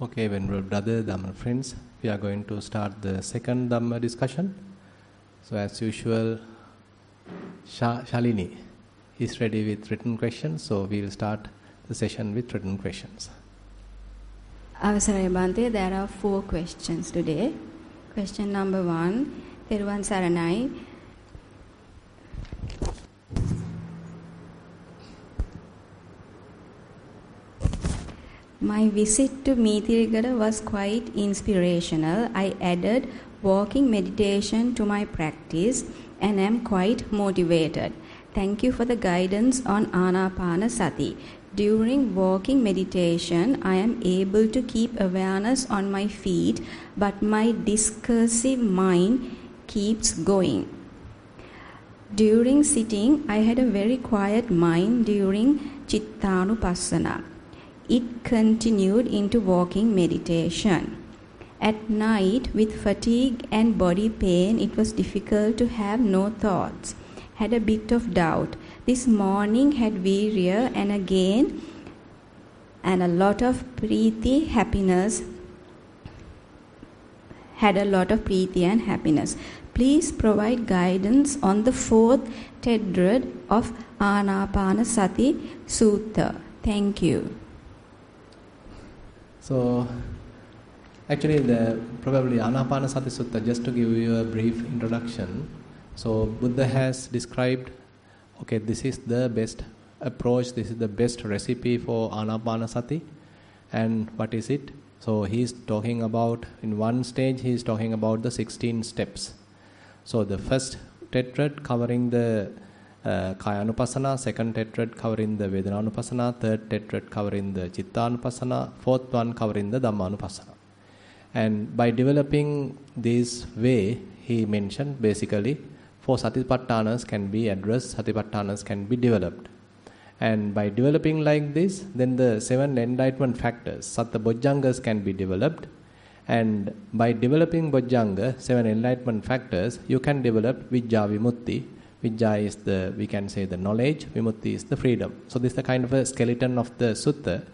Okay, venerable brother, Dhamma friends, we are going to start the second Dhamma discussion. So as usual, Shalini is ready with written questions, so we will start the session with written questions. Avasaraya Bhante, there are 4 questions today. Question number 1, Theruvan Saranai. My visit to Mithirigada was quite inspirational. I added walking meditation to my practice and am quite motivated. Thank you for the guidance on Anapanasati. During walking meditation, I am able to keep awareness on my feet, but my discursive mind keeps going. During sitting, I had a very quiet mind during Chittanupassana. It continued into walking meditation. At night, with fatigue and body pain, it was difficult to have no thoughts. Had a bit of doubt. This morning had virya and again, and a lot of preeti, happiness. Had a lot of preeti and happiness. Please provide guidance on the 4th tetrad of Anapanasati Sutta. Thank you. So, actually, probably Anapanasati Sutta, just to give you a brief introduction. So, Buddha has described, okay, this is the best approach, this is the best recipe for Anapanasati. And what is it? So, he is talking about, in one stage, he is talking about the 16 steps. So, the first tetrad covering the Kayanupassana, second tetrad covering the Vedananupassana, third tetrad covering the Chittanupassana, fourth one covering the Dhammanupassana. And by developing this way, he mentioned basically 4 Satipatthanas can be addressed, Satipatthanas can be developed. And by developing like this, then the 7 enlightenment factors, Satta Bojjhangas, can be developed. And by developing Bojjhanga, 7 enlightenment factors, you can develop Vijja Vimutti. Vijja is we can say the knowledge, Vimutti is the freedom. So this is the kind of a skeleton of the sutta,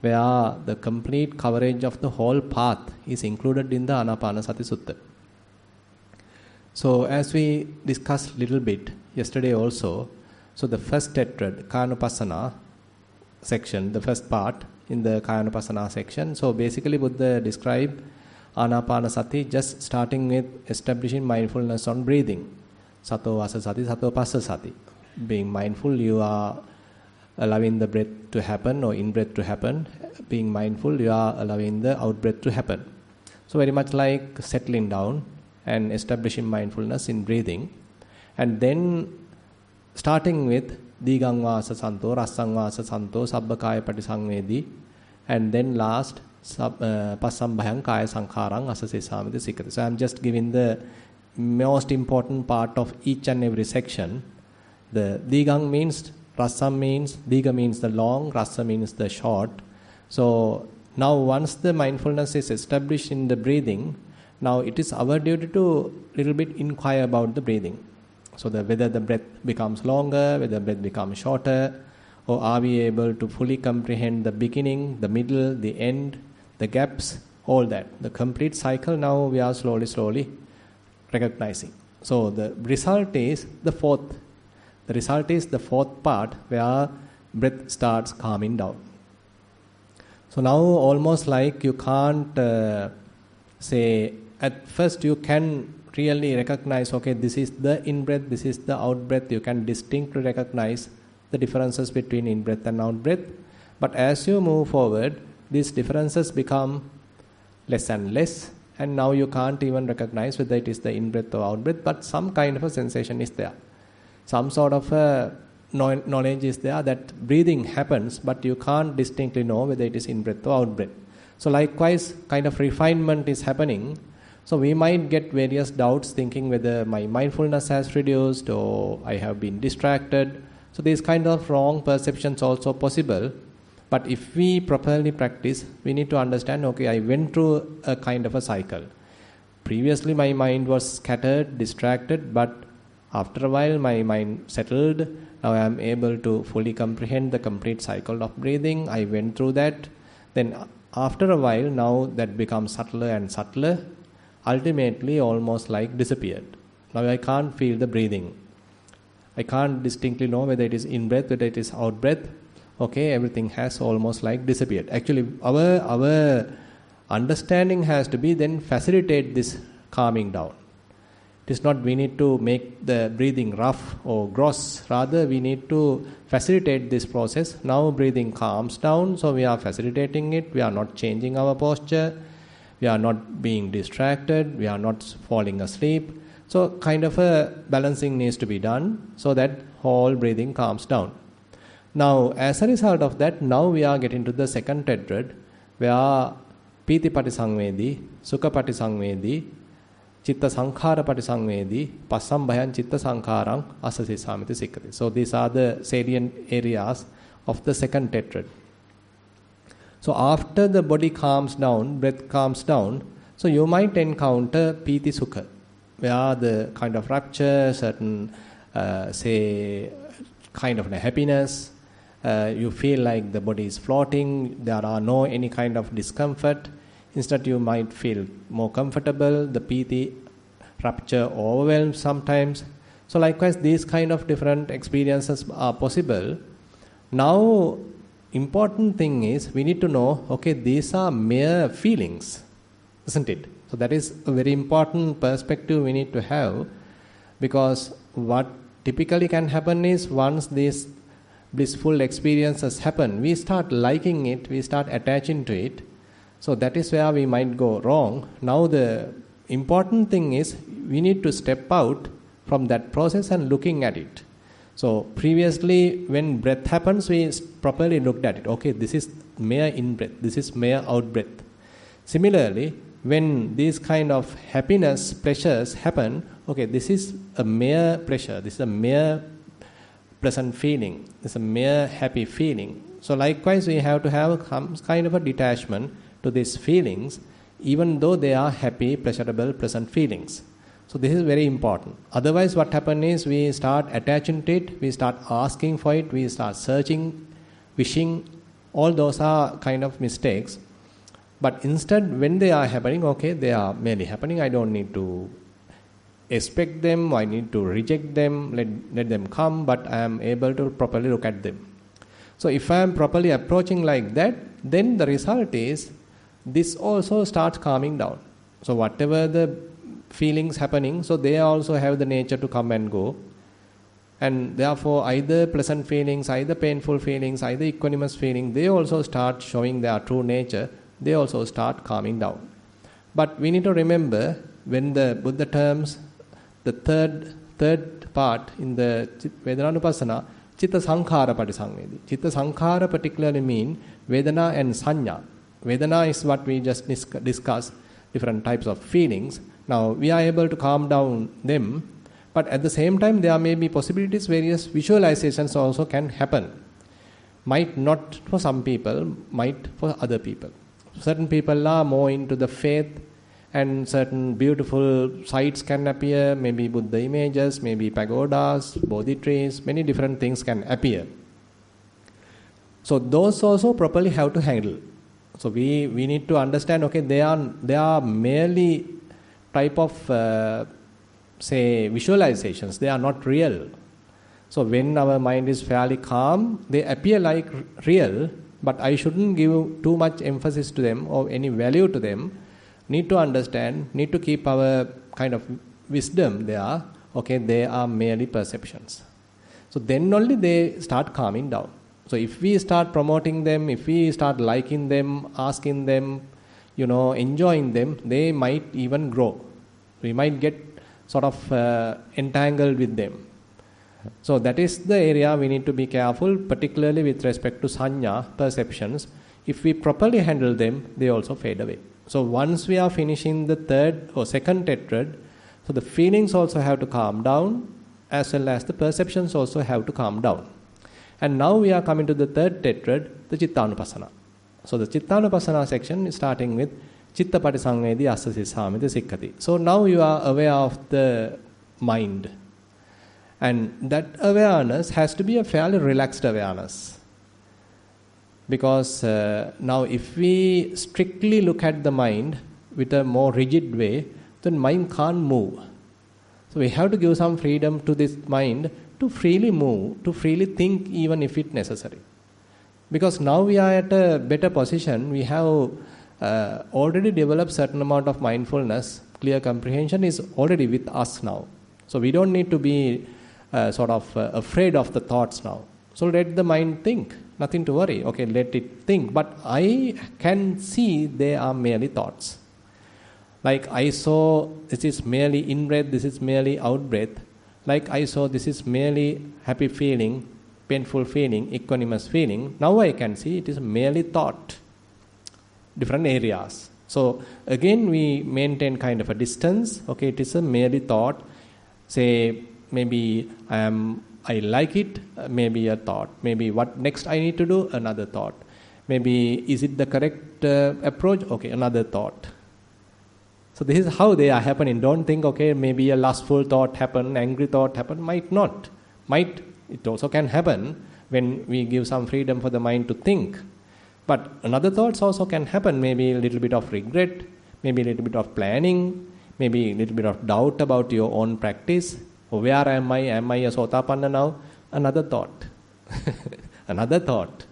where the complete coverage of the whole path is included in the Anapanasati Sutta. So as we discussed little bit yesterday also, so the first tetrad, Kayanupassana section, the first part in the Kayanupassana section, so basically Buddha described Anapanasati just starting with establishing mindfulness on breathing. Sato vasa sati, sato passa sati. Being mindful, you are allowing the breath to happen or in-breath to happen. Being mindful, you are allowing the out-breath to happen. So very much like settling down and establishing mindfulness in breathing. And then starting with Digang vasa santo, Rassang vasa santo, Sabbakaya patisangvedi. And then last, Passambhayang kaya sankharang asasesamiti sikkati. So I am just giving the most important part of each and every section. The Digang means, Rasa means, Diga means the long, Rasa means the short. So now once the mindfulness is established in the breathing, now it is our duty to little bit inquire about the breathing. So whether the breath becomes longer, whether the breath becomes shorter, or are we able to fully comprehend the beginning, the middle, the end, the gaps, all that. The complete cycle now we are slowly recognizing. So the result is the fourth. The result is the fourth part where breath starts calming down. So now almost like you can't say, at first you can really recognize, okay, this is the in-breath, this is the out-breath. You can distinctly recognize the differences between in-breath and out-breath. But as you move forward, these differences become less and less. And now you can't even recognize whether it is the in-breath or out-breath, but some kind of a sensation is there. Some sort of a knowledge is there that breathing happens, but you can't distinctly know whether it is in-breath or out-breath. So likewise, kind of refinement is happening. So we might get various doubts thinking whether my mindfulness has reduced or I have been distracted. So these kind of wrong perceptions also possible. But if we properly practice, we need to understand, okay, I went through a kind of a cycle. Previously my mind was scattered, distracted, but after a while my mind settled. Now I am able to fully comprehend the complete cycle of breathing. I went through that. Then After a while, now that becomes subtler and subtler, ultimately almost like disappeared. Now I can't feel the breathing. I can't distinctly know whether it is in-breath, whether it is out-breath. Okay, everything has almost like disappeared. Actually, our understanding has to be then facilitate this calming down. It is not we need to make the breathing rough or gross. Rather, we need to facilitate this process. Now breathing calms down, so we are facilitating it. We are not changing our posture. We are not being distracted. We are not falling asleep. So kind of a balancing needs to be done so that whole breathing calms down. Now, as a result of that, now we are getting to the second tetrad, where Piti Patisangvedi, Sukha Patisangvedi, Chitta Sankhara Patisangvedi, Passambhayan Chitta Sankharang, Asasi Samiti Sikkati. So these are the salient areas of the second tetrad. So after the body calms down, breath calms down, so you might encounter Piti Sukha, where the kind of rapture, certain, kind of a happiness, you feel like the body is floating, there are no any kind of discomfort. Instead, you might feel more comfortable. The piti rapture overwhelms sometimes. So likewise, these kind of different experiences are possible. Now, important thing is we need to know, okay, these are mere feelings, isn't it? So that is a very important perspective we need to have, because what typically can happen is once these blissful experiences happen, we start liking it, we start attaching to it. So that is where we might go wrong. Now the important thing is we need to step out from that process and looking at it. So previously when breath happens, we properly looked at it. Okay, this is mere in-breath, this is mere out-breath. Similarly, when these kind of happiness, pleasures happen, okay, this is a mere pleasure, this is a mere pleasant feeling, this is a mere happy feeling. So likewise, we have to have some kind of a detachment to these feelings, even though they are happy, pleasurable, pleasant feelings. So this is very important. Otherwise, what happens is we start attaching to it, we start asking for it, we start searching, wishing. All those are kind of mistakes. But instead, when they are happening, okay, they are merely happening. I don't need to expect them, I need to reject them, let them come, but I am able to properly look at them. So if I am properly approaching like that, then the result is this also starts calming down. So whatever the feelings happening, so they also have the nature to come and go. And therefore either pleasant feelings, either painful feelings, either equanimous feelings, they also start showing their true nature. They also start calming down. But we need to remember, when the Buddha terms the third part in the Vedanānupassana, Chitta Sankhara Patisangvedi. Chitta Sankhara particularly mean Vedana and Sanya. Vedana is what we just discussed, different types of feelings. Now we are able to calm down them, but at the same time there may be possibilities, various visualizations also can happen. Might not for some people, might for other people. Certain people are more into the faith, and certain beautiful sights can appear, maybe Buddha images, maybe pagodas, bodhi trees, many different things can appear. So those also properly have to handle. So we need to understand, okay, they are merely type of visualizations, they are not real. So when our mind is fairly calm, they appear like real, but I shouldn't give too much emphasis to them or any value to them. Need to understand, need to keep our kind of wisdom there. Okay, they are merely perceptions. So then only they start calming down. So if we start promoting them, if we start liking them, asking them, enjoying them, they might even grow. We might get sort of entangled with them. So that is the area we need to be careful, particularly with respect to sanya, perceptions. If we properly handle them, they also fade away. So once we are finishing the third or second tetrad, so the feelings also have to calm down, as well as the perceptions also have to calm down. And now we are coming to the third tetrad, the Chittanupassana. So the Chittanupassana section is starting with Chitta Patisangvedi Asasi Samiti Sikkati. So now you are aware of the mind. And that awareness has to be a fairly relaxed awareness. Because now if we strictly look at the mind with a more rigid way, then mind can't move. So we have to give some freedom to this mind to freely move, to freely think even if it's necessary. Because now we are at a better position, we have already developed certain amount of mindfulness, clear comprehension is already with us now. So we don't need to be afraid of the thoughts now. So let the mind think, nothing to worry. Okay, let it think. But I can see they are merely thoughts. Like I saw this is merely in-breath, this is merely out-breath. Like I saw this is merely happy feeling, painful feeling, equanimous feeling. Now I can see it is merely thought. Different areas. So again we maintain kind of a distance. Okay, it is a merely thought. Say maybe I like it, maybe a thought. Maybe what next I need to do, another thought. Maybe is it the correct approach? Okay, another thought. So this is how they are happening. Don't think, okay, maybe a lustful thought happen, angry thought happen. Might not. It also can happen when we give some freedom for the mind to think. But another thoughts also can happen. Maybe a little bit of regret, maybe a little bit of planning, maybe a little bit of doubt about your own practice. Where am I? Am I a Sotapanna now? Another thought. Another thought.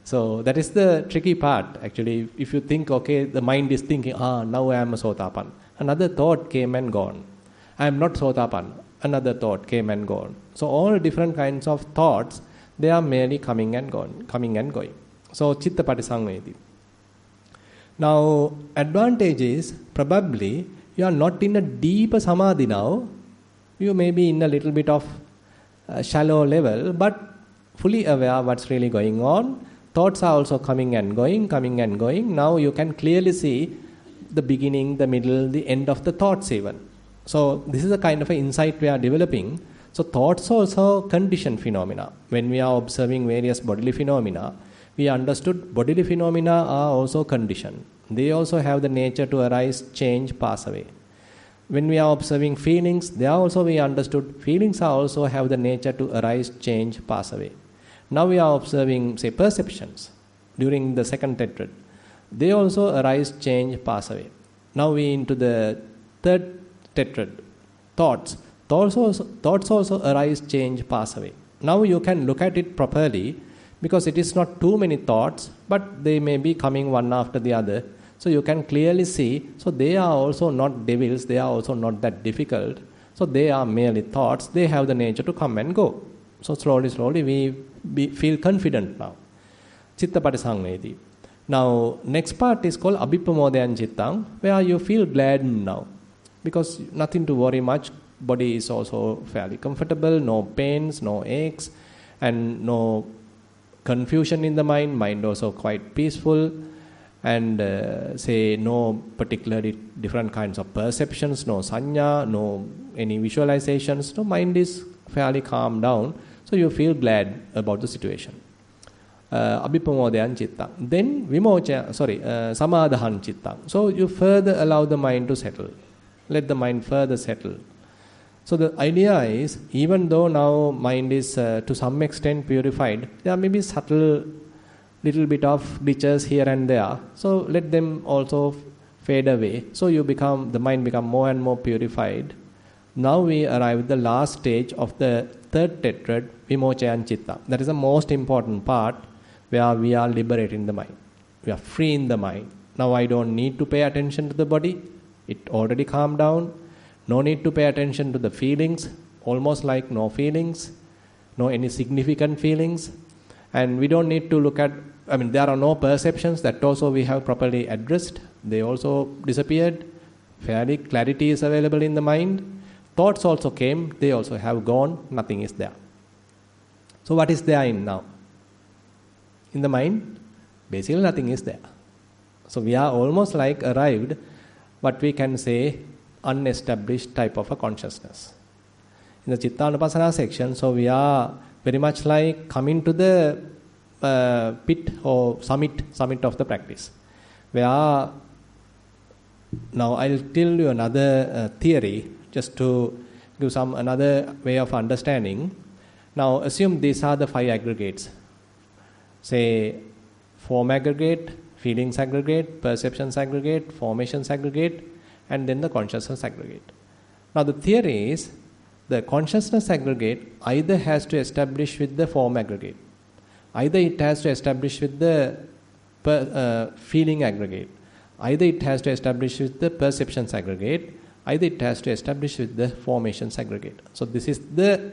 So that is the tricky part. Actually, if you think, okay, the mind is thinking, now I am a Sotapanna. Another thought came and gone. I am not Sotapanna. Another thought came and gone. So all different kinds of thoughts, they are merely coming and going. So Chitta Patisangvedi. Now, advantage is probably you are not in a deeper samadhi now. You may be in a little bit of shallow level, but fully aware what's really going on. Thoughts are also coming and going. Now you can clearly see the beginning, the middle, the end of the thoughts even. So this is a kind of an insight we are developing. So thoughts also condition phenomena. When we are observing various bodily phenomena, we understood bodily phenomena are also conditioned. They also have the nature to arise, change, pass away. When we are observing feelings, they are also we understood feelings are also have the nature to arise, change, pass away. Now we are observing, say, perceptions during the second tetrad. They also arise, change, pass away. Now we into the third tetrad, thoughts. Thoughts also arise, change, pass away. Now you can look at it properly because it is not too many thoughts, but they may be coming one after the other. So you can clearly see, so they are also not devils, they are also not that difficult. So they are merely thoughts, they have the nature to come and go. So slowly we feel confident now. Chitta Patisangvedi. Now next part is called Abhipamodayan Chittang, where you feel glad now. Because nothing to worry much, body is also fairly comfortable, no pains, no aches, and no confusion in the mind also quite peaceful. And say no particularly different kinds of perceptions, no sanya, no any visualizations, no mind is fairly calm down. So you feel glad about the situation. Abhipamodayan Chittang. Then Samadhahan Chittang. So you further allow the mind to settle. Let the mind further settle. So the idea is, even though now mind is to some extent purified, there may be subtle little bit of glitches here and there. So let them also fade away. So the mind become more and more purified. Now we arrive at the last stage of the third tetrad, Vimochayan Chitta. That is the most important part where we are liberating the mind. We are free in the mind. Now I don't need to pay attention to the body. It already calmed down. No need to pay attention to the feelings. Almost like no feelings. No any significant feelings. And we don't need to look at, there are no perceptions that also we have properly addressed. They also disappeared. Fairly clarity is available in the mind. Thoughts also came, they also have gone, nothing is there. So what is there in now? In the mind, basically nothing is there. So we are almost like arrived, what we can say, unestablished type of a consciousness. In the Chittanupassana section, so we are very much like coming to the pit or summit of the practice. Now I'll tell you another theory, just to give another way of understanding. Now assume these are the 5 aggregates. Say form aggregate, feelings aggregate, perceptions aggregate, formations aggregate, and then the consciousness aggregate. Now the theory is the consciousness aggregate either has to establish with the form aggregate, either it has to establish with the feeling aggregate, either it has to establish with the perceptions aggregate, either it has to establish with the formations aggregate. So this is the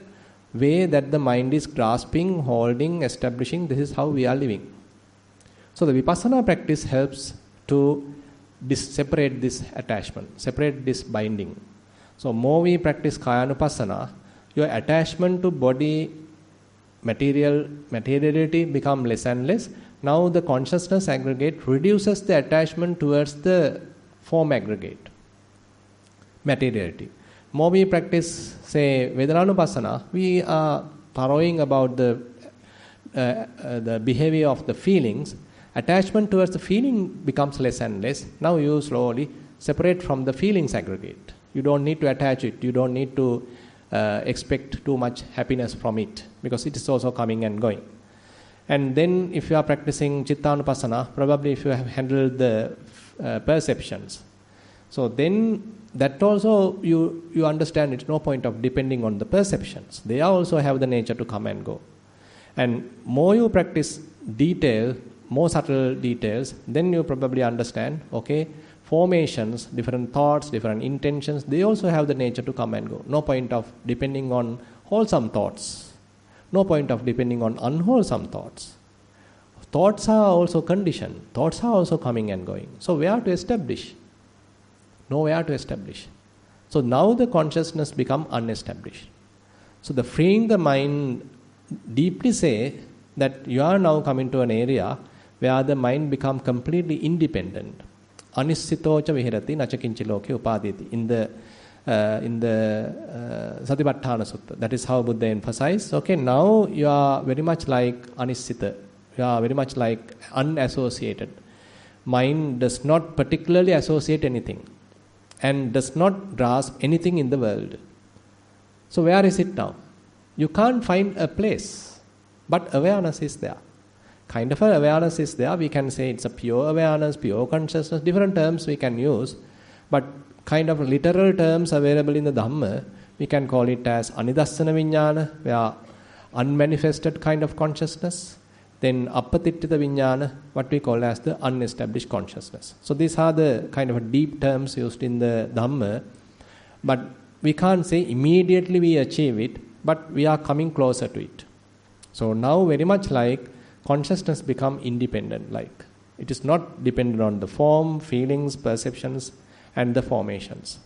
way that the mind is grasping, holding, establishing. This is how we are living. So the Vipassana practice helps to separate this attachment, separate this binding. So more we practice Kayanupassana, your attachment to body, materiality become less and less. Now the consciousness aggregate reduces the attachment towards the form aggregate, materiality. More we practice, say, Vedanānupassana, we are borrowing about the behavior of the feelings. Attachment towards the feeling becomes less and less. Now you slowly separate from the feelings aggregate. You don't need to attach it. You don't need to expect too much happiness from it, because it is also coming and going. And then if you are practicing Chittanupassana, probably if you have handled the perceptions, so then that also you understand it's no point of depending on the perceptions. They also have the nature to come and go. And more you practice detail, more subtle details, then you probably understand, okay, formations, different thoughts, different intentions, they also have the nature to come and go. No point of depending on wholesome thoughts. No point of depending on unwholesome thoughts. Thoughts are also conditioned. Thoughts are also coming and going. So where to establish? Nowhere to establish. So now the consciousness become unestablished. So the freeing the mind deeply say that you are now coming to an area where the mind become completely independent. Anissitocha vihirati nachakinchi loke upaditi. In the Satipatthana Sutta. That is how Buddha emphasized. Okay, now you are very much like anissita. You are very much like unassociated. Mind does not particularly associate anything and does not grasp anything in the world. So where is it now? You can't find a place, but awareness is there. Kind of awareness is there. We can say it's a pure awareness, pure consciousness, different terms we can use, but kind of literal terms available in the Dhamma, we can call it as anidassana viññāna, where unmanifested kind of consciousness. Then appatittita viññāna, what we call as the unestablished consciousness. So these are the kind of deep terms used in the Dhamma, but we can't say immediately we achieve it, but we are coming closer to it. So now very much like consciousness become independent, like it is not dependent on the form, feelings, perceptions, and the formations.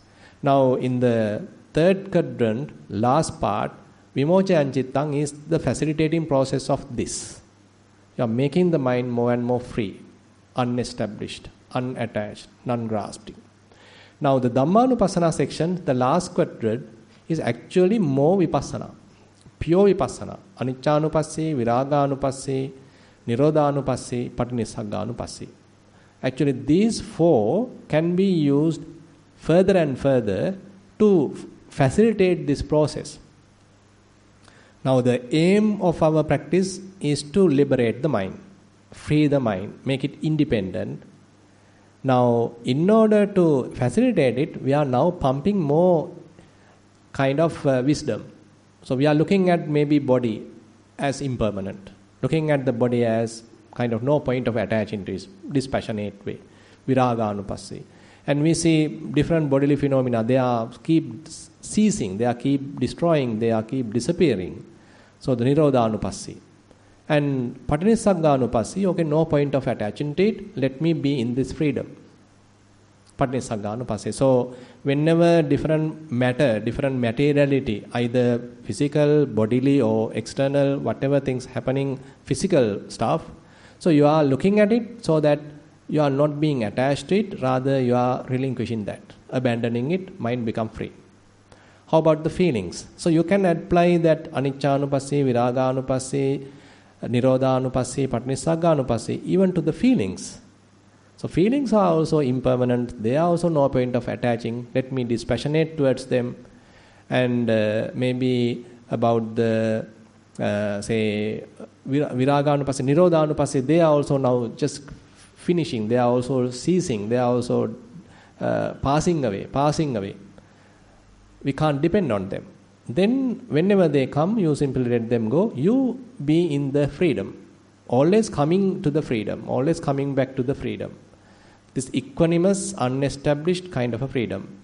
Now in the third quadrant, last part, vimochaya cittang is the facilitating process of this. You are making the mind more and more free, unestablished, unattached, non-grasping. Now the Dhammanupassana section, the last quadrant, is actually more Vipassana, pure Vipassana. Aniccanupassī, Virāgānupassī, Nirodhānupassī, Patinissagganupassī. Actually, these four can be used further and further to facilitate this process. Now, the aim of our practice is to liberate the mind, free the mind, make it independent. Now, in order to facilitate it, we are now pumping more kind of wisdom. So, we are looking at maybe body as impermanent, looking at the body as kind of no point of attaching to it, dispassionate way, virāgānupassī. And we see different bodily phenomena, they are keep ceasing, they are keep destroying, they are keep disappearing. So the nirodhānupassī. And patinissagganupassī, okay, no point of attaching to it, let me be in this freedom. Patinissagganupassī. So whenever different matter, different materiality, either physical, bodily or external, whatever things happening, physical stuff, so you are looking at it so that you are not being attached to it, rather you are relinquishing that, abandoning it, mind become free. How about the feelings? So you can apply that aniccanupassī, virāgānupassī, nirodhānupassī, patinissagganupassī even to the feelings. So feelings are also impermanent, they are also no point of attaching, let me dispassionate towards them. And maybe about the say Viraganupassi, Nirodhanupassi, they are also now just finishing, they are also ceasing, they are also passing away. We can't depend on them. Then whenever they come, you simply let them go. You be in the freedom. Always coming to the freedom. Always coming back to the freedom. This equanimous, unestablished kind of a freedom.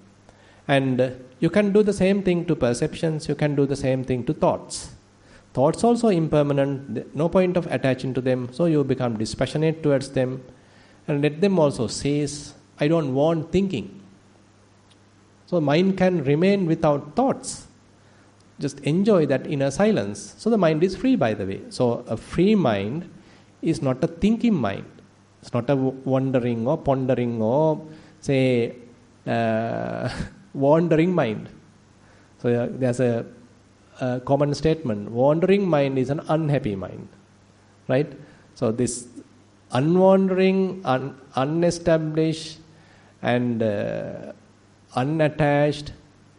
And you can do the same thing to perceptions. You can do the same thing to thoughts. Thoughts also impermanent. No point of attaching to them. So you become dispassionate towards them. And let them also cease. I don't want thinking. So mind can remain without thoughts. Just enjoy that inner silence. So the mind is free, by the way. So a free mind is not a thinking mind. It's not a wandering or pondering or, say, wandering mind. So there's a common statement. Wandering mind is an unhappy mind. Right? So this unwandering, unestablished and unattached,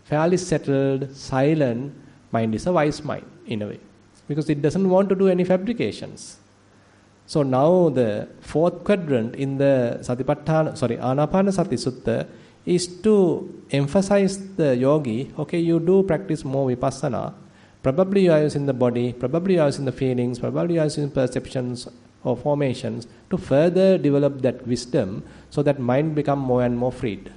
fairly settled, silent mind is a wise mind in a way, because it doesn't want to do any fabrications. So now the fourth quadrant in the Anapanasati Sutta is to emphasize the yogi. Okay, you do practice more Vipassana. Probably you are using the body, probably you are using the feelings, probably you are using perceptions or formations to further develop that wisdom so that mind become more and more freed.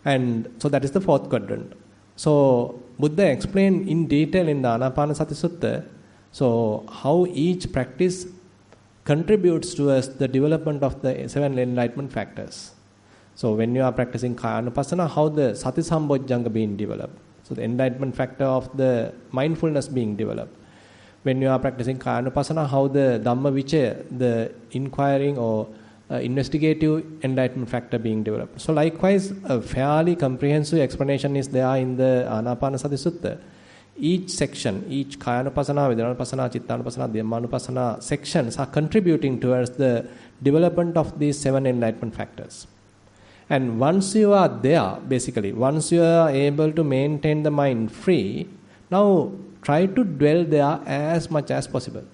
And so that is the fourth quadrant. So Buddha explained in detail in the Anapanasati Sutta, so how each practice contributes towards the development of the 7 enlightenment factors. So when you are practicing Kayanupassana, how the Sati Sambojjhanga being developed. So the enlightenment factor of the mindfulness being developed. When you are practicing Kayanupassana, how the Dhamma Vichaya, the inquiring or investigative enlightenment factor being developed. So likewise, a fairly comprehensive explanation is there in the Anapanasati Sutta. Each section, each Kayanupassana, Vedananupassana, Chittanupassana, Dhammanupassana sections are contributing towards the development of these 7 enlightenment factors. And once you are there, basically, once you are able to maintain the mind free, now try to dwell there as much as possible.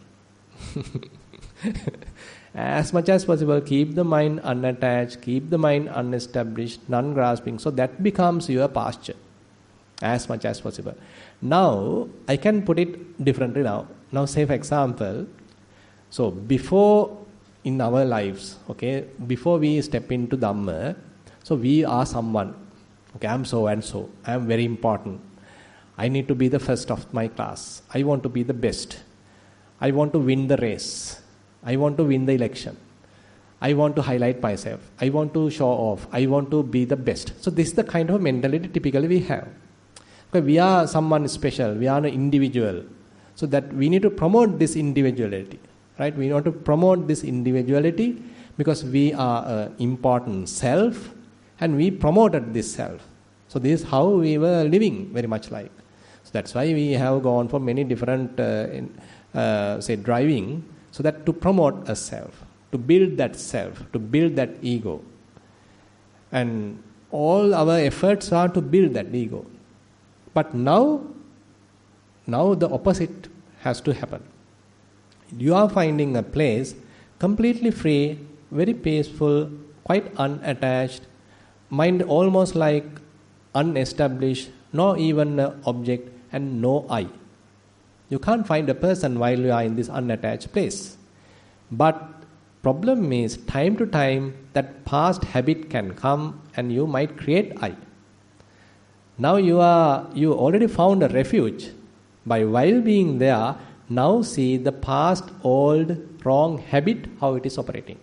As much as possible, keep the mind unattached, keep the mind unestablished, non-grasping. So that becomes your posture, as much as possible. Now, I can put it differently now. Now, say for example, so before in our lives, okay, before we step into Dhamma, so we are someone. Okay, I'm so and so. I'm very important. I need to be the first of my class. I want to be the best. I want to win the race. I want to win the election. I want to highlight myself. I want to show off. I want to be the best. So this is the kind of mentality typically we have. Because we are someone special. We are an individual. So that we need to promote this individuality. Right? We want to promote this individuality because we are an important self and we promoted this self. So this is how we were living, very much like. So that's why we have gone for many different, driving, so that to promote a self, to build that self, to build that ego. And all our efforts are to build that ego. But now the opposite has to happen. You are finding a place completely free, very peaceful, quite unattached, mind almost like unestablished, no even an object and no I. You can't find a person while you are in this unattached place. But problem is, time to time, that past habit can come and you might create I. Now you already found a refuge. By while being there, now see the past old wrong habit, how it is operating.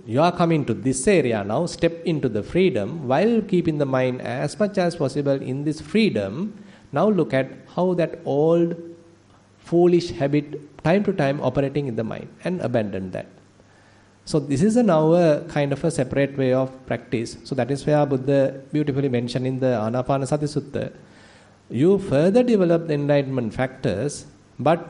You are coming to this area now, step into the freedom, while keeping the mind as much as possible in this freedom. Now look at how that old foolish habit time to time operating in the mind and abandon that. So this is now a kind of a separate way of practice. So that is where Buddha beautifully mentioned in the Anapanasati Sutta. You further develop the enlightenment factors, but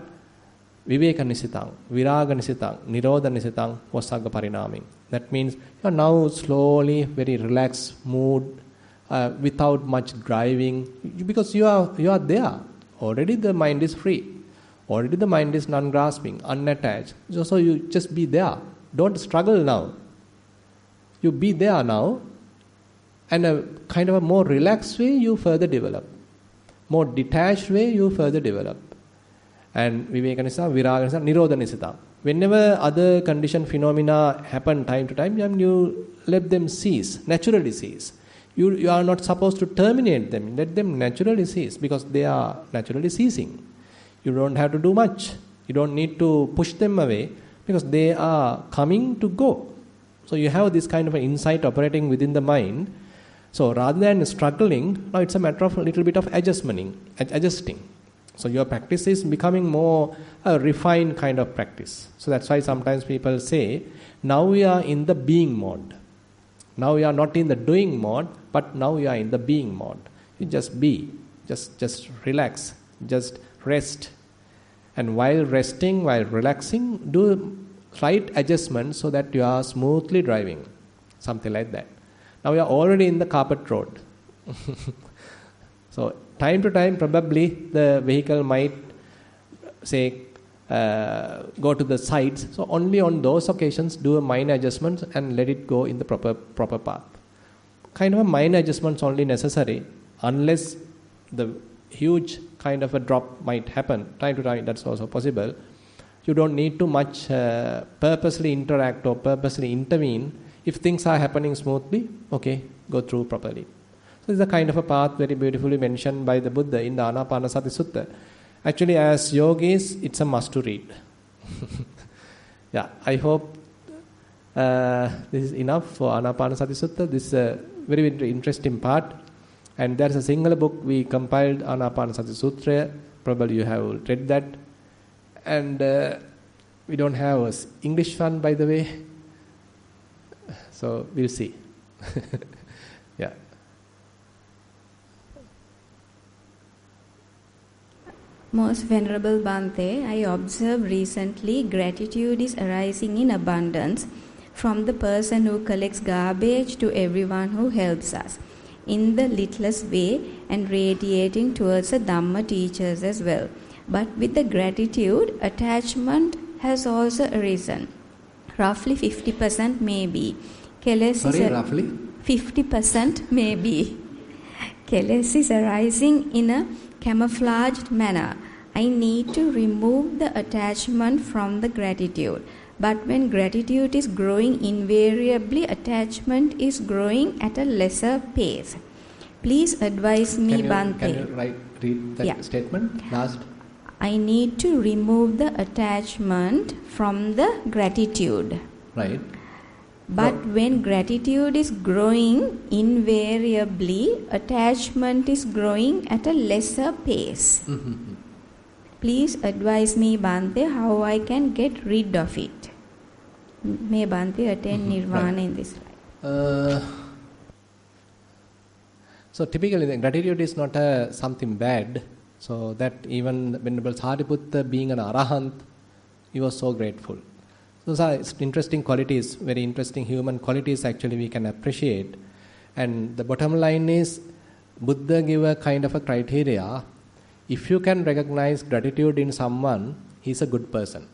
Viveka Nisitang, Viraga Nisitang, Nirodha Nisitang, Vasagga Parinaming. That means you are now slowly, very relaxed mood, without much driving, because you are there. Already the mind is free. Already the mind is non-grasping, unattached. So you just be there. Don't struggle now. You be there now, and a kind of a more relaxed way you further develop. More detached way you further develop. And Vivekanisa, Viraganisa, Nirodhanisita. Whenever other condition phenomena happen time to time, you let them cease, naturally cease. You are not supposed to terminate them. Let them naturally cease because they are naturally ceasing. You don't have to do much. You don't need to push them away because they are coming to go. So you have this kind of an insight operating within the mind. So rather than struggling, now it's a matter of a little bit of adjusting. So your practice is becoming more a refined kind of practice. So that's why sometimes people say, now we are in the being mode. Now we are not in the doing mode, but now we are in the being mode. You just be, just relax, just rest. And while resting, while relaxing, do slight adjustments so that you are smoothly driving. Something like that. Now we are already in the carpet road. So time to time, probably the vehicle might say, go to the sides. So only on those occasions do a minor adjustment and let it go in the proper path. Kind of a minor adjustments only necessary unless the huge kind of a drop might happen. Time to time that's also possible. You don't need to much purposely interact or purposely intervene. If things are happening smoothly, okay, go through properly. So this is a kind of a path very beautifully mentioned by the Buddha in the Anapanasati Sutta. Actually, as yogis, it's a must to read. Yeah, I hope this is enough for Anapanasati Sutta. This is a very, very interesting part. And there's a single book we compiled, Anapanasati Sutra. Probably you have read that. And we don't have an English one, by the way. So we'll see. Yeah. Most Venerable Bhante, I observed recently gratitude is arising in abundance from the person who collects garbage to everyone who helps us in the littlest way and radiating towards the Dhamma teachers as well. But with the gratitude, attachment has also arisen. Roughly 50% maybe. Roughly? 50% maybe. Keles is arising in a camouflaged manner. I need to remove the attachment from the gratitude. But when gratitude is growing, invariably attachment is growing at a lesser pace. Please advise me, Bhante. Can you read that statement last? I need to remove the attachment from the gratitude. Right. But when gratitude is growing, invariably attachment is growing at a lesser pace. Mm-hmm. Please advise me, Bhante, how I can get rid of it. May Bhante attain Nirvana in this life. So typically the gratitude is not something bad. So that even Venerable Sariputta being an Arahant, he was so grateful. Those are interesting qualities, very interesting human qualities actually we can appreciate. And the bottom line is, Buddha gave a kind of a criteria. If you can recognize gratitude in someone, he's a good person.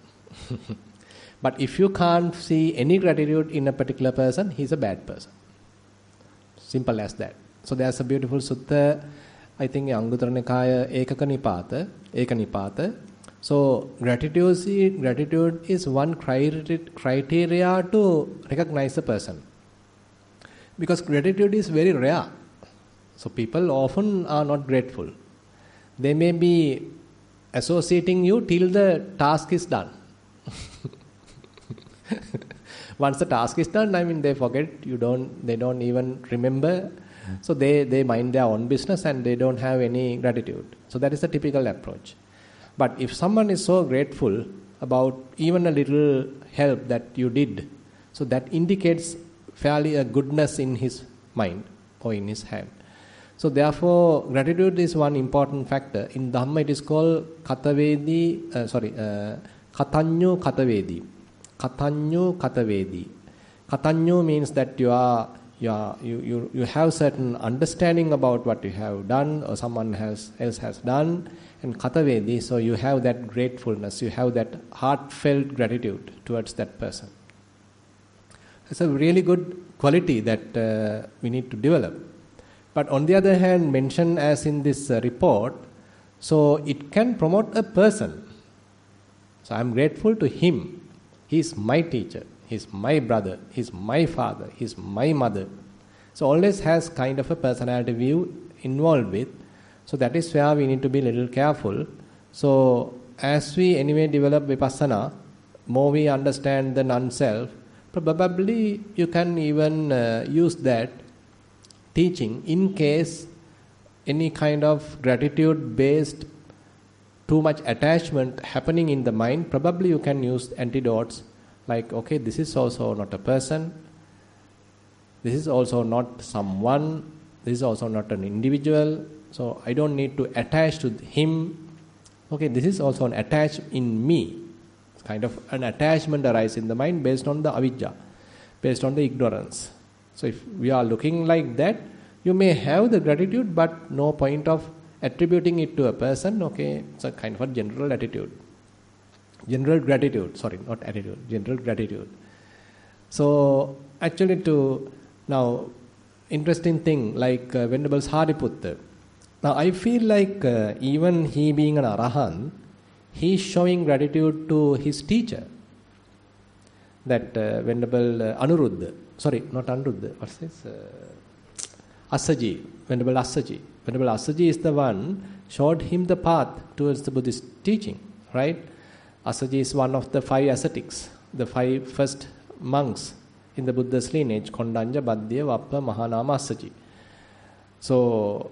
But if you can't see any gratitude in a particular person, he's a bad person. Simple as that. So there's a beautiful sutta, I think Anguttara Nikaya Ekanipata. So gratitude is one criteria to recognize a person. Because gratitude is very rare. So people often are not grateful. They may be associating you till the task is done. Once the task is done, they forget, they don't even remember. So they mind their own business and they don't have any gratitude. So that is the typical approach. But if someone is so grateful about even a little help that you did, so that indicates fairly a goodness in his mind or in his hand. So therefore, gratitude is one important factor. In Dhamma it is called Katanyu Katavedi. Katanyu Katavedi. Katanyu means that you are You have certain understanding about what you have done or someone else has done, and katavedi, so you have that gratefulness, you have that heartfelt gratitude towards that person. It's a really good quality that we need to develop. But on the other hand, mentioned as in this report, so it can promote a person. So I'm grateful to him. He's my teacher. He's my brother. He's my father. He's my mother. So always has kind of a personality view involved with. So that is where we need to be a little careful. So as we anyway develop Vipassana, more we understand the non-self, probably you can even use that teaching in case any kind of gratitude-based too much attachment happening in the mind, probably you can use antidotes like, okay, this is also not a person, this is also not someone, this is also not an individual, so I don't need to attach to him. Okay, this is also an attached in me. It's kind of an attachment arises in the mind based on the avijja, based on the ignorance. So if we are looking like that, you may have the gratitude, but no point of attributing it to a person. Okay, it's a kind of a general attitude. General gratitude, sorry, not attitude, general gratitude. So actually now, interesting thing, like Venerable Sariputta. Now I feel like even he being an Arahant, he is showing gratitude to his teacher. That Venerable Anuruddha, sorry, not Anuruddha, what's this? Assaji, Venerable Assaji. Venerable Assaji is the one showed him the path towards the Buddhist teaching, right? Assaji is one of the 5 ascetics, the 5 first monks in the Buddha's lineage, Kondanja, Badhya, Vappa, Mahanama, Assaji. So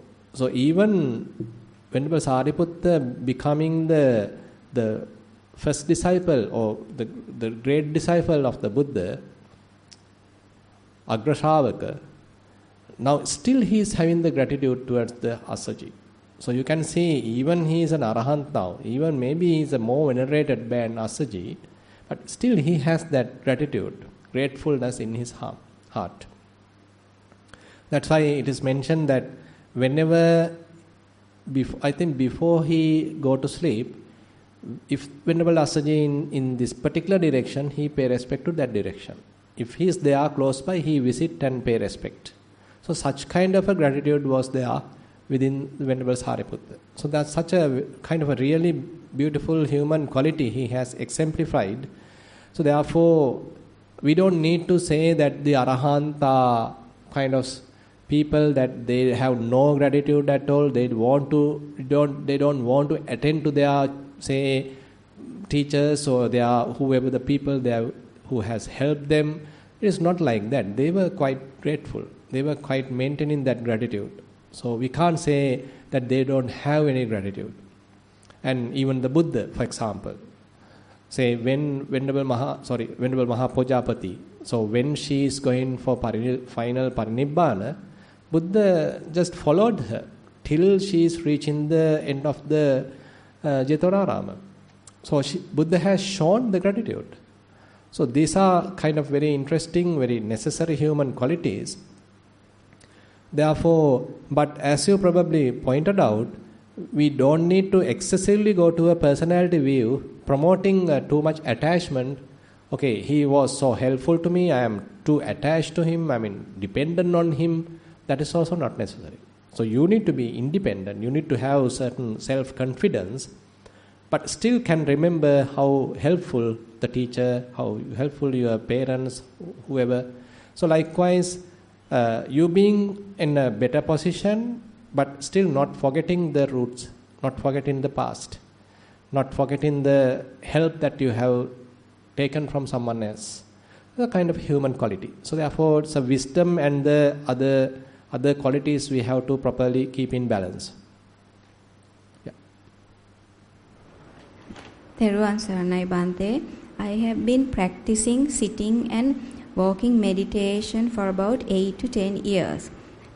even Venerable Sariputta becoming the first disciple or the great disciple of the Buddha, Agrashavaka, now still he is having the gratitude towards the Assaji. So you can see even he is an Arahant now, even maybe he is a more venerated by an Assaji, but still he has that gratitude, gratefulness in his heart. That's why it is mentioned that whenever, before he go to sleep, if Venerable Assaji in this particular direction, he pay respect to that direction. If he is there close by, he visit and pay respect. So such kind of a gratitude was there within Venerable Sariputta. So that's such a kind of a really beautiful human quality he has exemplified. So therefore, we don't need to say that the Arahant are kind of people that they have no gratitude at all. They don't want to attend to their, say, teachers or their whoever the people there who has helped them. It is not like that. They were quite grateful. They were quite maintaining that gratitude. So we can't say that they don't have any gratitude. And even the Buddha, for example, say when Venerable Mahapojapati, so when she is going for final parinibbana, Buddha just followed her till she is reaching the end of the Jetorarama. So Buddha has shown the gratitude. So these are kind of very interesting, very necessary human qualities. Therefore, but as you probably pointed out, we don't need to excessively go to a personality view, promoting too much attachment. Okay, he was so helpful to me, I am too attached to him, dependent on him. That is also not necessary. So you need to be independent, you need to have certain self-confidence, but still can remember how helpful the teacher, how helpful your parents, whoever. So likewise, you being in a better position, but still not forgetting the roots, not forgetting the past, not forgetting the help that you have taken from someone else. It's a kind of human quality. So therefore, it's a wisdom and the other qualities we have to properly keep in balance. Yeah. Theruvan Saranai Bhante, I have been practicing sitting and walking meditation for about 8 to 10 years.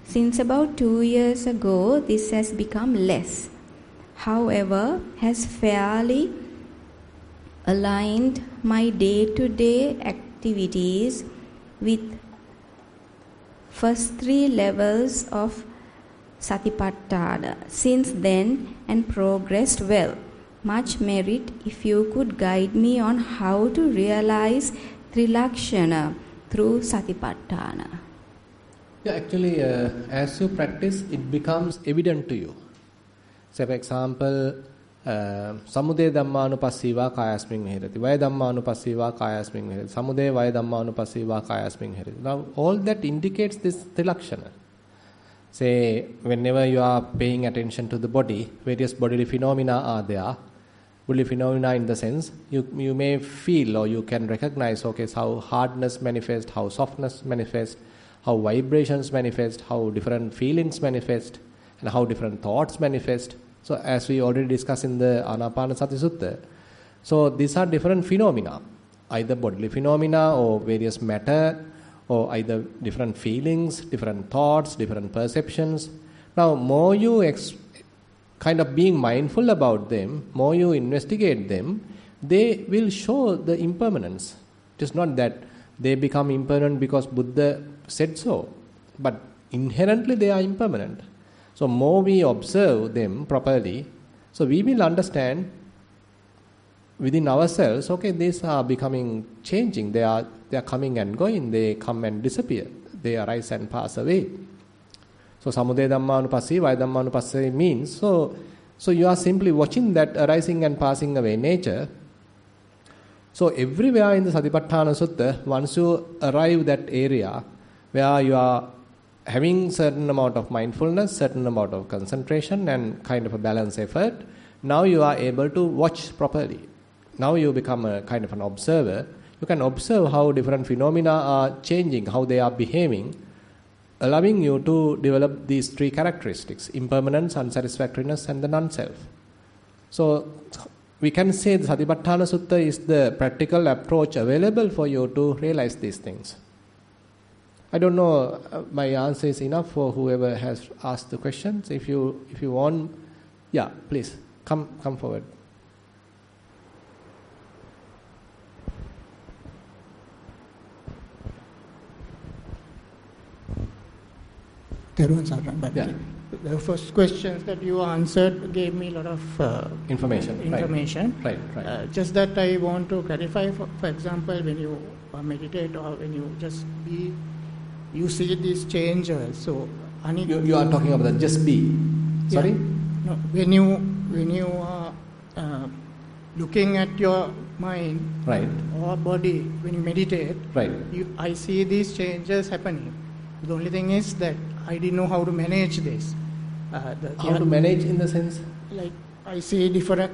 Since about 2 years ago, this has become less. However, has fairly aligned my day-to-day activities with first 3 levels of Satipatthana since then and progressed well. Much merit if you could guide me on how to realize Trilakshana through Satipatthana. Yeah, actually, as you practice, it becomes evident to you. Say, for example, Samudaya Dhammanupassiva Kayasmin Viharati, Vaya Dhammanupassiva Kayasmin Viharati, Samudaya Vaya Dhammanupassiva Kayasmin Viharati. Now, all that indicates this Trilakshana. Say, whenever you are paying attention to the body, various bodily phenomena are there. Bodily phenomena in the sense, you may feel or you can recognize, okay, how hardness manifests, how softness manifests, how vibrations manifest, how different feelings manifest, and how different thoughts manifest. So, as we already discussed in the Anapanasati Sutta, so these are different phenomena, either bodily phenomena or various matter, or either different feelings, different thoughts, different perceptions. Now, more you kind of being mindful about them, more you investigate them, they will show the impermanence. It is not that they become impermanent because Buddha said so, but inherently they are impermanent. So, more we observe them properly, so we will understand within ourselves, okay, these are becoming changing, they are coming and going, they come and disappear, they arise and pass away. So Samudaya Dhammanupassī, Vaya Dhammanupassī means, so you are simply watching that arising and passing away nature. So everywhere in the Satipatthana Sutta, once you arrive that area where you are having certain amount of mindfulness, certain amount of concentration and kind of a balanced effort, now you are able to watch properly. Now you become a kind of an observer. You can observe how different phenomena are changing, how they are behaving, allowing you to develop these 3 characteristics: impermanence, unsatisfactoriness, and the non-self. So we can say the Satipatthana Sutta is the practical approach available for you to realize these things. I don't know, my answer is enough for whoever has asked the questions. If you want, yeah, please come forward. Thero, yeah. The first questions that you answered gave me a lot of information. Right. Just that I want to clarify, for example, when you meditate or when you just be, you see these changes. So you are talking about the just be. Sorry? Yeah. No, when you are looking at your mind, right, or body, when you meditate, right, I see these changes happening. The only thing is that I didn't know how to manage this. How to manage in the sense? Like, I see different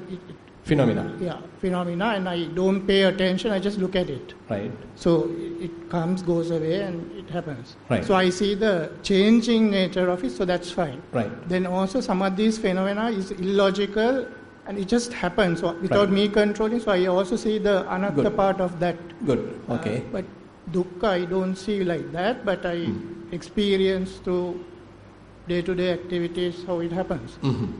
phenomena. Yeah, phenomena, and I don't pay attention, I just look at it. Right. So it comes, goes away, and it happens. Right. So I see the changing nature of it, so that's fine. Right. Then also some of these phenomena is illogical, and it just happens without me controlling, so I also see the anatta part of that. Good, okay. But dukkha I don't see like that, but I experience through day-to-day activities how it happens. Mm-hmm.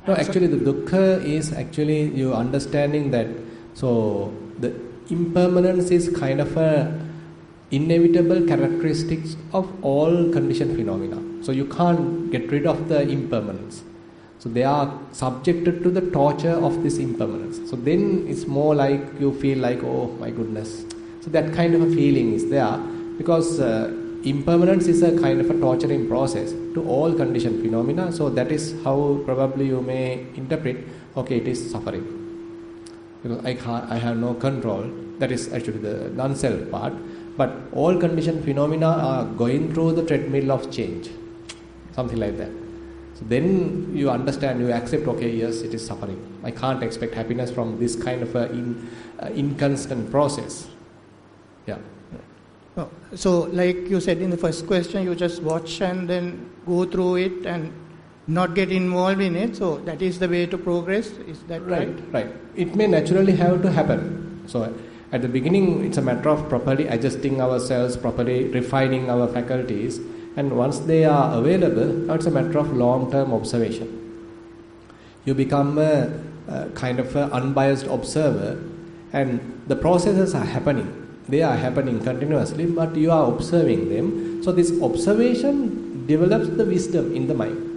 No, actually the dukkha is actually you understanding that, so the impermanence is kind of a inevitable characteristics of all conditioned phenomena. So you can't get rid of the impermanence. So they are subjected to the torture of this impermanence. So then it's more like you feel like, oh my goodness. So that kind of a feeling is there because impermanence is a kind of a torturing process to all conditioned phenomena. So that is how probably you may interpret, okay, it is suffering. Because I have no control. That is actually the non-self part. But all conditioned phenomena are going through the treadmill of change. Something like that. So then you understand, you accept, okay, yes, it is suffering. I can't expect happiness from this kind of a inconstant process. Yeah. Oh, so like you said in the first question, you just watch and then go through it and not get involved in it. So that is the way to progress. Is that right? Right. It may naturally have to happen. So at the beginning, it's a matter of properly adjusting ourselves, properly refining our faculties. And once they are available, now it's a matter of long-term observation. You become a kind of an unbiased observer, and the processes are happening. They are happening continuously, but you are observing them. So this observation develops the wisdom in the mind.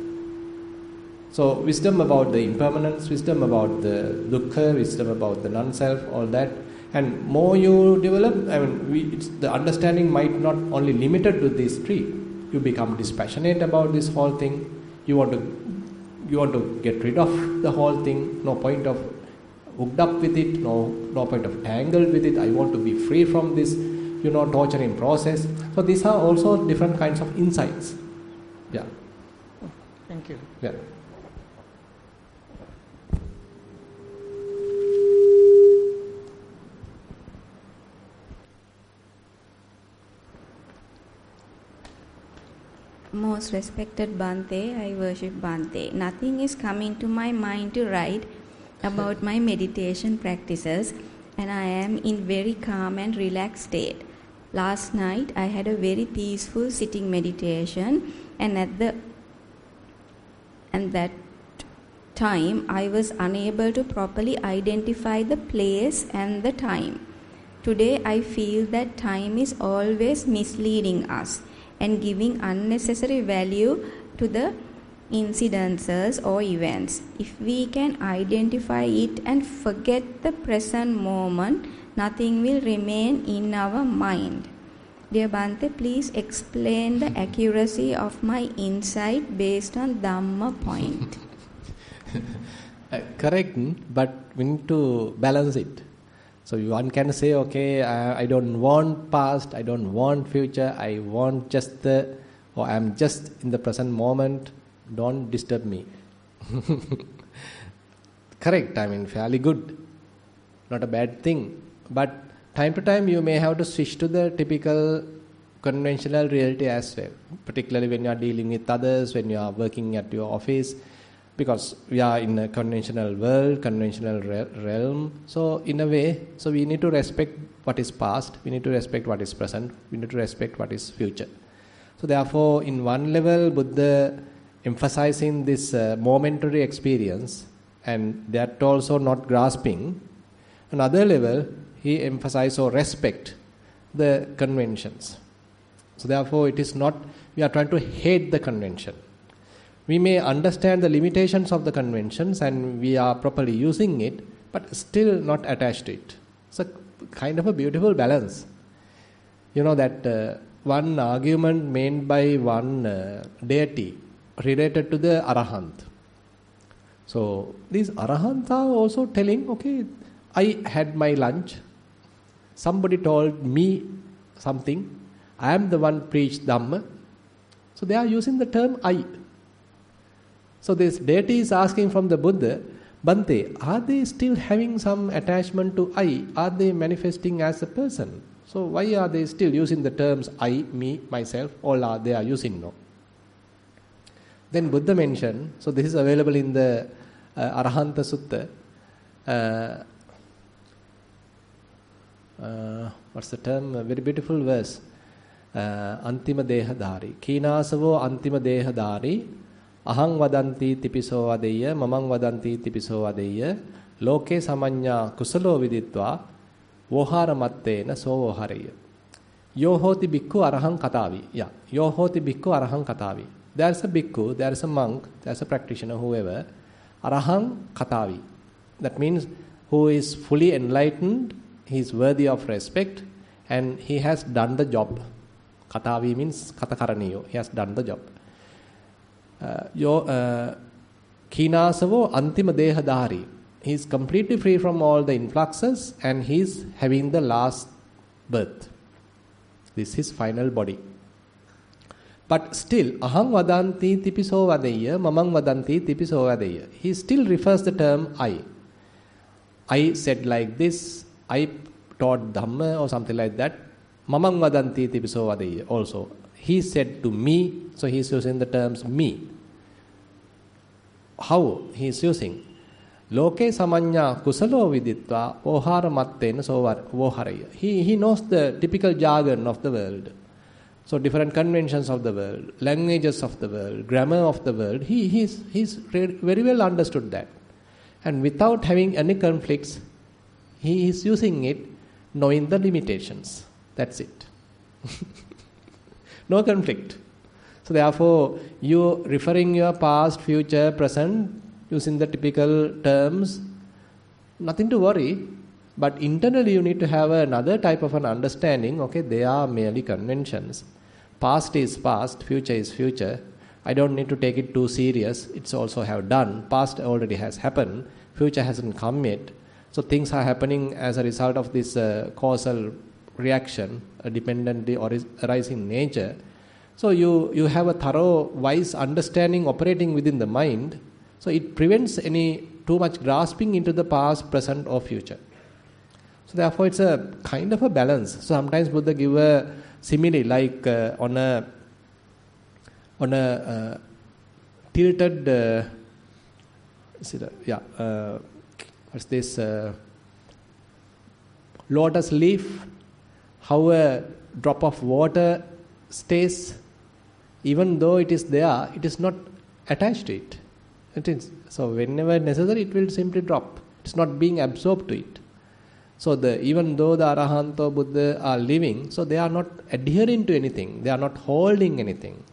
So wisdom about the impermanence, wisdom about the dukkha, wisdom about the non-self, all that. And more you develop, the understanding might not only limited to these three. You become dispassionate about this whole thing. You want to get rid of the whole thing. No point of hooked up with it. No point of tangled with it. I want to be free from this, torturing process. So these are also different kinds of insights. Yeah. Thank you. Yeah. Most respected Bhante, I worship Bhante. Nothing is coming to my mind to write about my meditation practices, and I am in very calm and relaxed state. Last night I had a very peaceful sitting meditation, and at that time I was unable to properly identify the place and the time. Today I feel that time is always misleading us and giving unnecessary value to the incidences or events. If we can identify it and forget the present moment, nothing will remain in our mind. Dear Bhante, please explain the accuracy of my insight based on Dhamma point. Correct, but we need to balance it. So one can say, okay, I don't want past, I don't want future, I want just I'm just in the present moment, don't disturb me. Correct, fairly good, not a bad thing. But time to time you may have to switch to the typical conventional reality as well, particularly when you are dealing with others, when you are working at your office, because we are in a conventional world, conventional realm. So in a way, so we need to respect what is past, we need to respect what is present, we need to respect what is future. So therefore, in one level, Buddha emphasizing this momentary experience, and that also not grasping. Another level, he emphasizes or respect the conventions. So therefore, it is not, we are trying to hate the convention. We may understand the limitations of the conventions and we are properly using it, but still not attached to it. It's a kind of a beautiful balance. That one argument made by one deity related to the Arahant. So these Arahants are also telling, okay, I had my lunch, somebody told me something, I am the one preached Dhamma. So they are using the term I. So this deity is asking from the Buddha, Bhante, are they still having some attachment to I? Are they manifesting as a person? So why are they still using the terms I, me, myself? All they are using no. Then Buddha mentioned, so this is available in the Arahanta Sutta. What's the term? A very beautiful verse. Antima Dehadari. Kinasavo Antima Dehadari. Ahang vadanti tipiso adeya, mamang vadanti tipiso adeya, loke samanya kusalo viditva, vohara mattena so vohareya. Yo hoti bhikkhu arahang katavi. Yeah, yo hoti bhikkhu arahang katavi. There's a bhikkhu, there's a monk, there's a practitioner, whoever, arahang katavi. That means who is fully enlightened, he is worthy of respect, and he has done the job. Katavi means katakaraniyo, he has done the job. Kinasavo Antima Dehadari. He is completely free from all the influxes and he is having the last birth. This is his final body. But still, Ahang Vadanti Tipiso Vadeya, Mamang Vadanti Tipiso Vadeya. He still refers the term I. I said like this, I taught Dhamma or something like that. Mamang Vadanti Tipiso Vadeya also. He said to me, so he is using the terms me. How he is using? Loke samanya kusalo viditva ohara mattena voharaya. He knows the typical jargon of the world. So different conventions of the world, languages of the world, grammar of the world. He's very well understood that. And without having any conflicts, he is using it knowing the limitations. That's it. No conflict. So therefore, you referring your past, future, present, using the typical terms, nothing to worry. But internally you need to have another type of an understanding. Okay, they are merely conventions. Past is past, future is future. I don't need to take it too serious. It's also have done. Past already has happened. Future hasn't come yet. So things are happening as a result of this causal reaction, a dependently arising nature. So you have a thorough, wise understanding operating within the mind. So it prevents any too much grasping into the past, present or future. So therefore it's a kind of a balance. So sometimes Buddha give a simile like on a tilted what's this lotus leaf, how a drop of water stays, even though it is there, it is not attached to it. It is. So whenever necessary, it will simply drop. It's not being absorbed to it. So even though the Arahant or Buddha are living, so they are not adhering to anything. They are not holding anything.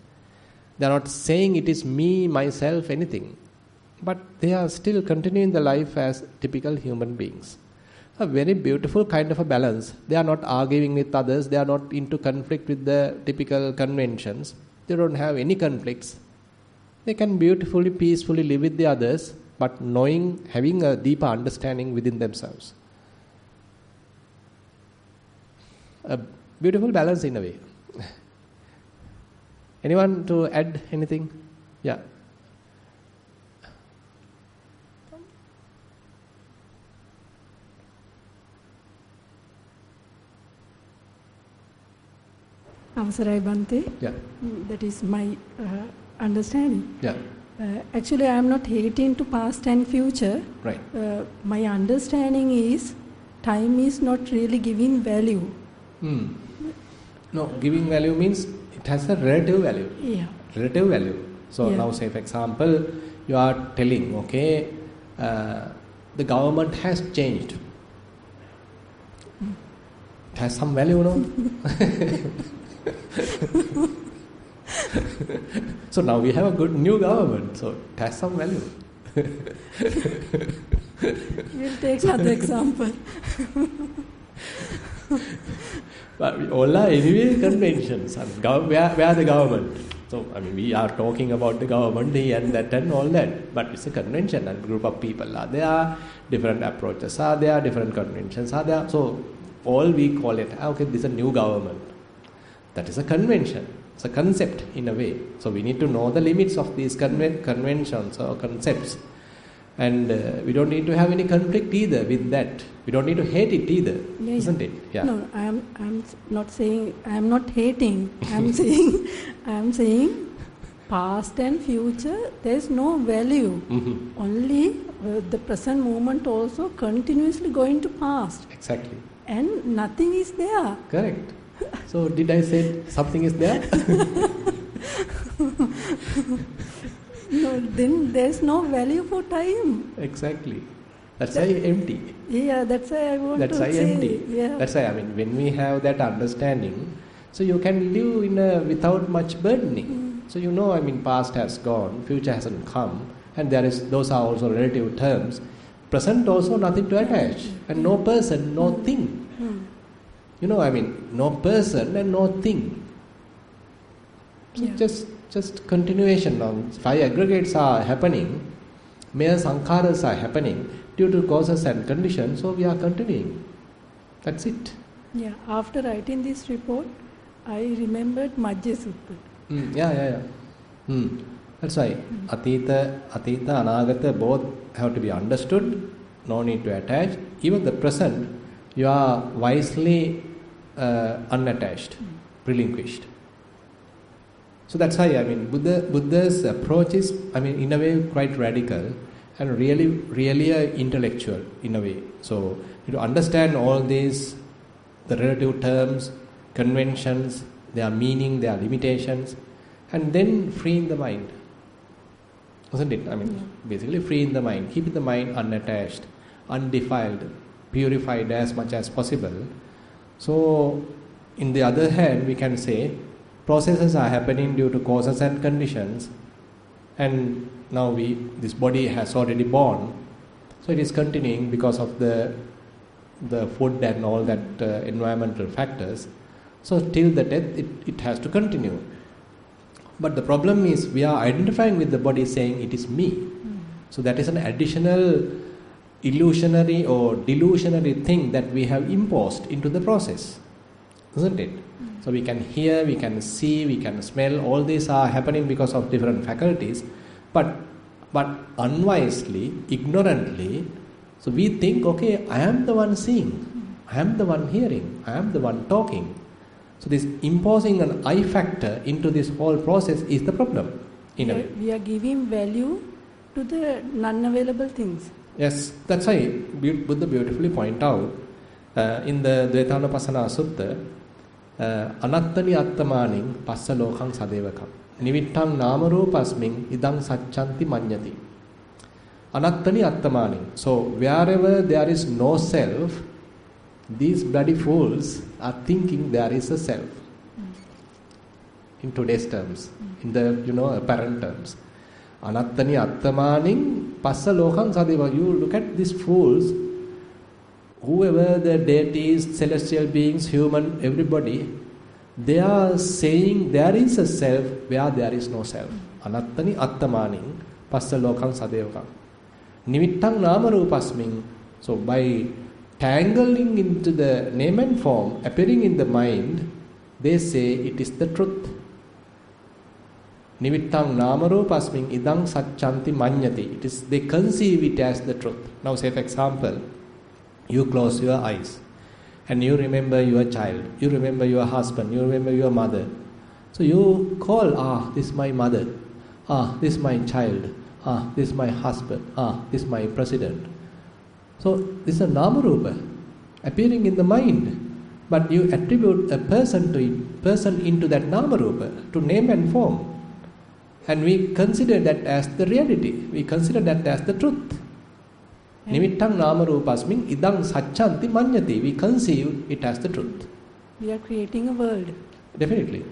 They are not saying it is me, myself, anything. But they are still continuing the life as typical human beings. A very beautiful kind of a balance. They are not arguing with others. They are not into conflict with the typical conventions. They don't have any conflicts. They can beautifully, peacefully live with the others, but having a deeper understanding within themselves. A beautiful balance in a way. Anyone to add anything? Yeah. Avasarai Bhante. Yeah. That is my understanding. Yeah. Actually, I am not hating to past and future. Right. My understanding is time is not really giving value. No, giving value means it has a relative value. Yeah. Relative value. So now say for example, you are telling, okay, the government has changed. It has some value, no? So now we have a good new government, so it has some value. We'll take another example. But we all are anyway conventions. We are the government. So we are talking about the government, the and that and all that. But it's a convention, and group of people are there, different approaches are there, different conventions are there. So all we call it, okay, this is a new government. That is a convention. It's a concept in a way. So we need to know the limits of these conventions or concepts. And we don't need to have any conflict either with that. We don't need to hate it either, isn't it? Yeah. No, I'm not saying I am not hating. I'm saying past and future. There is no value. Mm-hmm. Only the present moment also continuously going to past. Exactly. And nothing is there. Correct. So did I say something is there? No, then there's no value for time. Exactly. That's why empty. Yeah, that's why I want That's to why say. empty. Yeah. That's why when we have that understanding, so you can live without much burdening. So past has gone, future hasn't come, and those are also relative terms. Present also nothing to attach, and no person, no thing. No person and no thing. So just continuation of 5 aggregates are happening, mere sankharas are happening due to causes and conditions, so we are continuing. That's it. Yeah, after writing this report, I remembered Majja Sutta. Yeah. That's why Atita, Anagata both have to be understood, no need to attach. Even the present, you are wisely unattached, relinquished. So that's why Buddha's approach is in a way quite radical and really intellectual in a way. So to understand all these, the relative terms, conventions, their meaning, their limitations, and then freeing the mind. Isn't it? Basically freeing the mind, keeping the mind unattached, undefiled, purified as much as possible. So, in the other hand, we can say processes are happening due to causes and conditions, and now this body has already born, so it is continuing because of the food and all that environmental factors. So till the death, it has to continue. But the problem is we are identifying with the body saying it is me. So that is an additional illusionary or delusionary thing that we have imposed into the process, isn't it? So we can hear, we can see, we can smell, all these are happening because of different faculties, but unwisely, ignorantly, so we think, okay, I am the one seeing, I am the one hearing, I am the one talking. So this imposing an I factor into this whole process is the problem, in a way. We are giving value to the non-available things. Yes, that's why Buddha beautifully point out in the Dvaitanupassana Sutta, Anattani attamaning passa lokang sadevakam nivittang namarupasming idang sacchanti manyati. Anattani attamaning. So wherever there is no self, these bloody fools are thinking there is a self. In today's terms, in the apparent terms. Anattani attamaning passa lokang sadeva. You look at these fools, whoever the deities, celestial beings, human, everybody, they are saying there is a self where there is no self. Anattani attamaning passa lokang sadevakam nivittang namarupasming. So by tangling into the name and form appearing in the mind, they say it is the truth. Nivittang namarupasming idang sacchanti manyati. It is, they conceive it as the truth. Now say for example, you close your eyes and you remember your child, you remember your husband, you remember your mother. So you call, this is my mother, this is my child, this is my husband, this is my president. So this is a namarupa appearing in the mind, but you attribute a person into that namarupa, to name and form. And we consider that as the reality, we consider that as the truth. Nivittang namarupasming idang sacchanti manyati. We conceive it as the truth. We are creating a world. Definitely.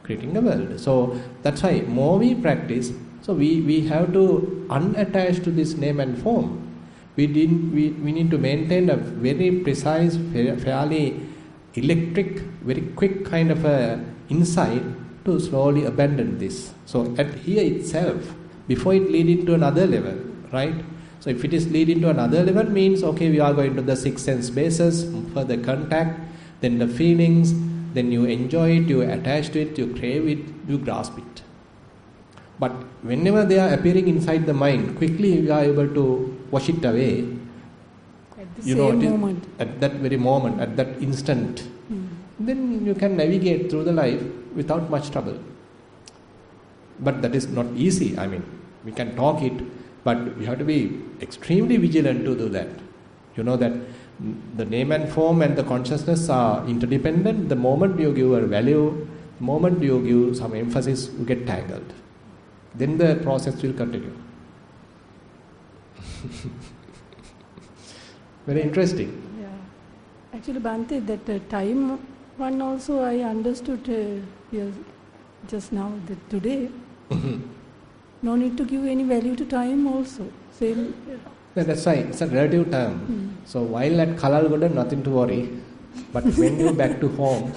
Creating a world. So that's why more we practice, so we have to unattach to this name and form. We need to maintain a very precise, fairly electric, very quick kind of a insight to slowly abandon this. So at here itself, before it lead into another level, right? So if it is lead into another level, means okay, we are going to the six sense bases, further contact, then the feelings, then you enjoy it, you attach to it, you crave it, you grasp it. But whenever they are appearing inside the mind, quickly we are able to wash it away. At the same moment. At that very moment, at that instant. Then you can navigate through the life without much trouble. But that is not easy. I mean, we can talk it, but we have to be extremely vigilant to do that. You know that the name and form and the consciousness are interdependent. The moment you give a value, the moment you give some emphasis, you get tangled. Then the process will continue. Very interesting. Yeah. Actually, Bhante, that time one also I understood here just now, that today, no need to give any value to time also. Same. Yeah, that's right. It's a relative term. So while at Kalalgoda, nothing to worry. But when you're back to home,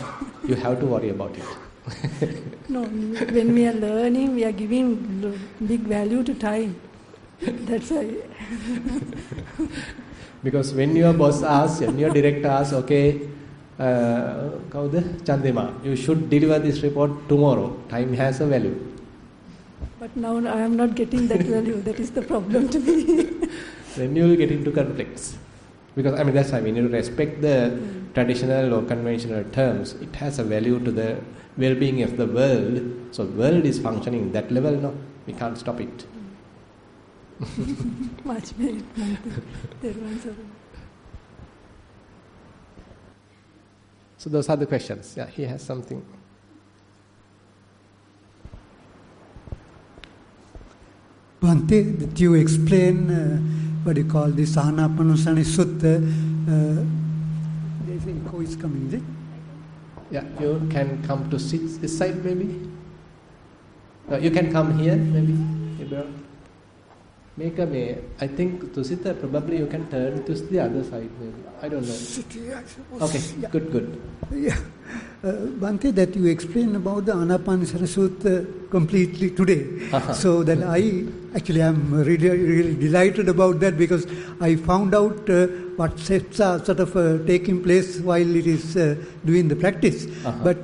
you have to worry about it. No, when we are learning, we are giving big value to time. That's why. Because when your boss asks, when your director asks, okay, Chandima, you should deliver this report tomorrow. Time has a value. But now I am not getting that value. That is the problem to me. Then you will get into conflicts. Because that's why we need to respect the traditional or conventional terms. It has a value to the well-being of the world. So world is functioning that level, no? We can't stop it. Much better. So those are the questions. Yeah, he has something. Bhante, that you explain what you call this Anapanasati Sutta, There's an echo is coming, is it? Yeah, you can come to this side maybe. You can come here maybe. Make a way. I think Tusita, probably you can turn to the other side maybe. I don't know. Okay, yeah. Good. Yeah. Bhante, that you explained about the Anapanasati Sutta completely today. So that I am really delighted about that, because I found out what steps are sort of taking place while it is doing the practice. But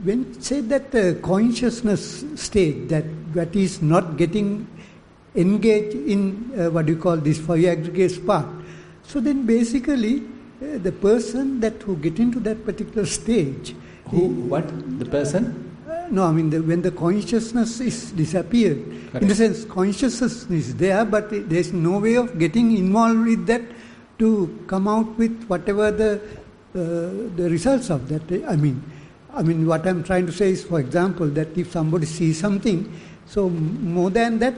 when you say that consciousness state, that is not getting engaged in what you call this five aggregates part. So then basically the person that who get into that particular stage. The person? No, I mean when the consciousness is disappeared. Correct. In the sense consciousness is there, but there is no way of getting involved with that to come out with whatever the results of that. I mean what I'm trying to say is, for example, that if somebody sees something, so more than that,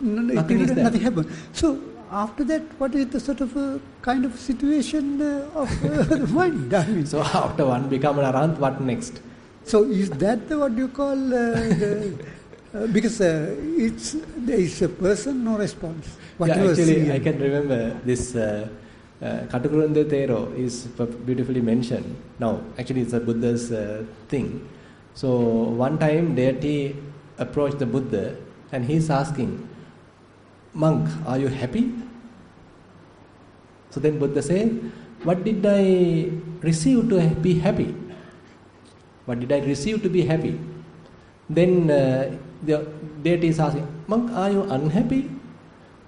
nothing happens. So after that, what is the sort of kind of situation of the mind? I mean, so after one become an arahant, what next? So is that what you call because there is a person, no response. Actually, I can remember this Kalalgoda Thero is beautifully mentioned. Now, actually, it's a Buddha's thing. So one time, deity approached the Buddha and he's asking, "Monk, are you happy?" So then Buddha said, "What did I receive to be happy? What did I receive to be happy?" Then the deity is asking, "Monk, are you unhappy?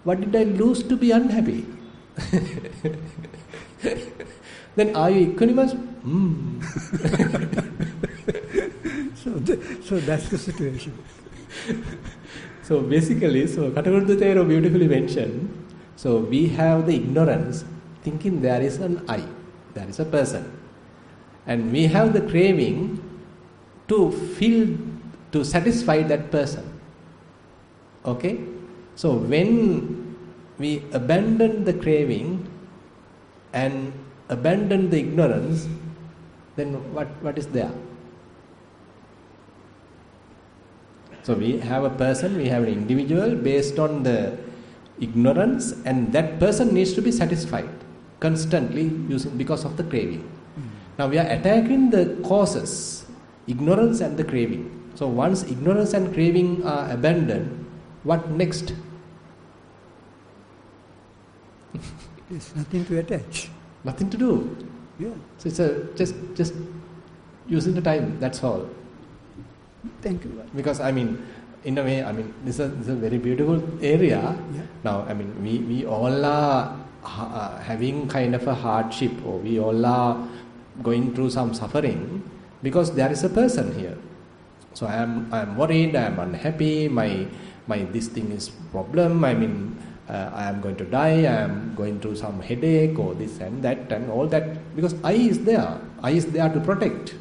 What did I lose to be unhappy?" Then are you equanimous? So that's the situation. So basically, Kalalgoda Thero beautifully mentioned, so we have the ignorance thinking there is an I, there is a person. And we have the craving to satisfy that person. Okay? So when we abandon the craving and abandon the ignorance, then what is there? So we have a person, we have an individual based on the ignorance, and that person needs to be satisfied constantly because of the craving. Now we are attacking the causes, ignorance and the craving. So once ignorance and craving are abandoned, what next? There's nothing to attach. Nothing to do. Yeah. So it's just using the time, that's all. Thank you. Because in a way, this is a very beautiful area. Yeah. Now, we all are having kind of a hardship, or we all are going through some suffering because there is a person here. So I am worried, I am unhappy, my this thing is problem. I am going to die, I am going through some headache or this and that and all that, because I is there. I is there to protect.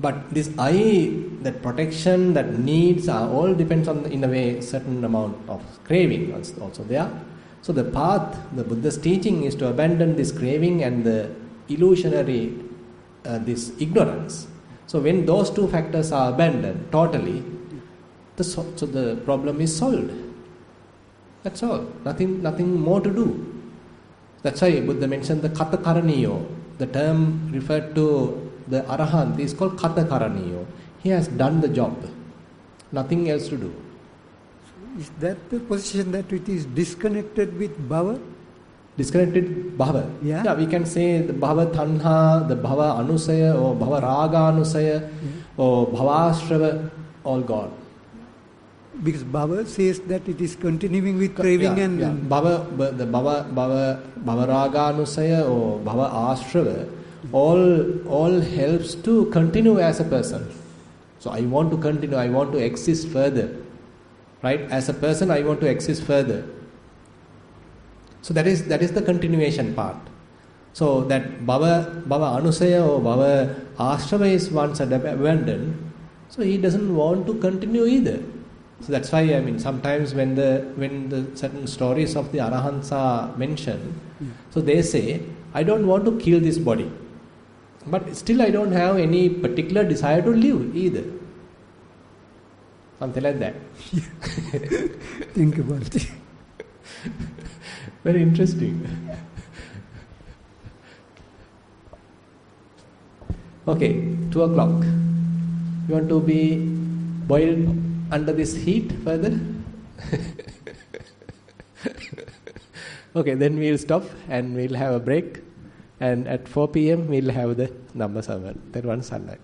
But this I, that protection, that needs are all depends on, in a way, certain amount of craving also there. So the path, the Buddha's teaching is to abandon this craving and the illusionary, this ignorance. So when those two factors are abandoned totally, so the problem is solved. That's all. Nothing more to do. That's why Buddha mentioned the Kata Karaniyo. The term referred to the Arahant is called Kata Karaniyo. He has done the job. Nothing else to do. So is that the position that it is disconnected with bhava? Disconnected bhava. Yeah. We can say the bhava tanha, the bhava anusaya, or bhava raga anusaya, or bhavashrava, all gone. Because bhava says that it is continuing with craving bhava raga anusaya or bhava ashrava, all helps to continue as a person. So I want to continue, I want to exist further. Right? As a person, I want to exist further. So that is the continuation part. So that bhava anusaya or bhava ashrava is once abandoned, so he doesn't want to continue either. So that's why sometimes when the certain stories of the Arahants are mentioned, so they say I don't want to kill this body. But still I don't have any particular desire to live either. Something like that. Think about it. Very interesting. Okay, 2 o'clock. You want to be boiled under this heat further? Okay, then we'll stop and we'll have a break. And at 4 p.m. we'll have the number 7. That one sunlight.